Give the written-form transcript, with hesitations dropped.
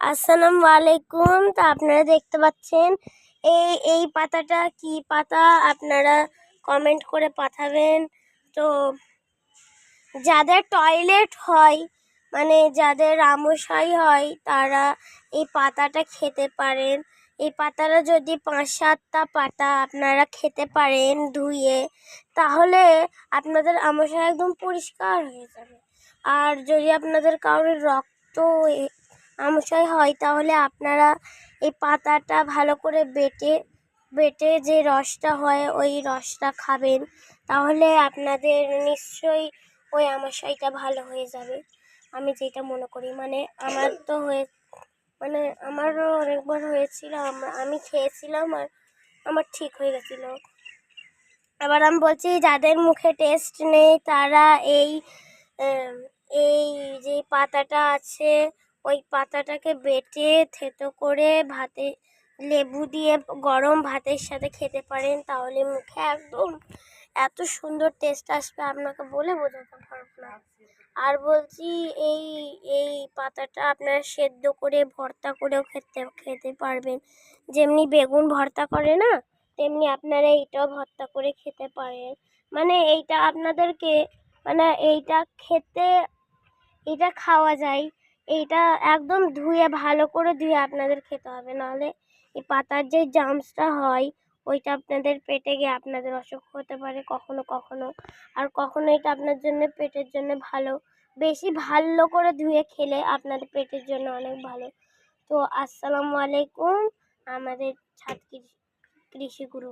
আসসালামু আলাইকুম। তো আপনারা দেখতে পাচ্ছেন এই পাতাটা কি পাতা, আপনারা কমেন্ট করে পাঠাবেন। তো যাদের টয়লেট হয়, মানে যাদের আমশাই হয়, তারা এই পাতাটা খেতে পারেন। এই পাতাটা যদি 5-7টা পাতা আপনারা খেতে পারেন ধুয়ে, তাহলে আপনাদের আমশাই একদম পরিষ্কার হয়ে যাবে। আর যদি আপনাদের কারোর রক্ত আমশাই হয়, তাহলে আপনারা এই পাতাটা ভালো করে বেটে যে রসটা হয় ওই রসটা খাবেন, তাহলে আপনাদের নিশ্চয়ই ওই আমশাইটা ভালো হয়ে যাবে। আমি যেটা মনে করি, মানে আমার তো আমারও অনেকবার হয়েছিল, আমি খেয়েছিলাম আর আমার ঠিক হয়ে গেছিল। আবার আমি বলছি, যাদের মুখে টেস্ট নেই তারা এই এই যে পাতাটা আছে ওই পাতাটাকে বেটে থেতো করে ভাতে লেবু দিয়ে গরম ভাতের সাথে খেতে পারেন, তাহলে মুখে একদম এত সুন্দর টেস্ট আসবে, আপনাকে বলে বোঝাতে পারবো না। আর বলছি, এই এই পাতাটা আপনারা সেদ্ধ করে ভর্তা করেও খেতে পারবেন। যেমনি বেগুন ভর্তা করে না, তেমনি আপনারা এইটাও ভর্তা করে খেতে পারেন। মানে এইটা আপনাদেরকে, মানে এইটা খাওয়া যায়। এইটা একদম ভালো করে ধুয়ে আপনাদের খেতে হবে, নাহলে এই পাতার যে জার্মসটা হয় ওইটা আপনাদের পেটে গিয়ে আপনাদের অসুখ হতে পারে কখনো কখনো। আর কখনো এটা আপনার জন্য পেটের জন্য ভালো, বেশি ভালো করে ধুয়ে খেলে আপনাদের পেটের জন্য অনেক ভালো। তো আসসালামু আলাইকুম, আমাদের ছাদ কৃষি গুরু।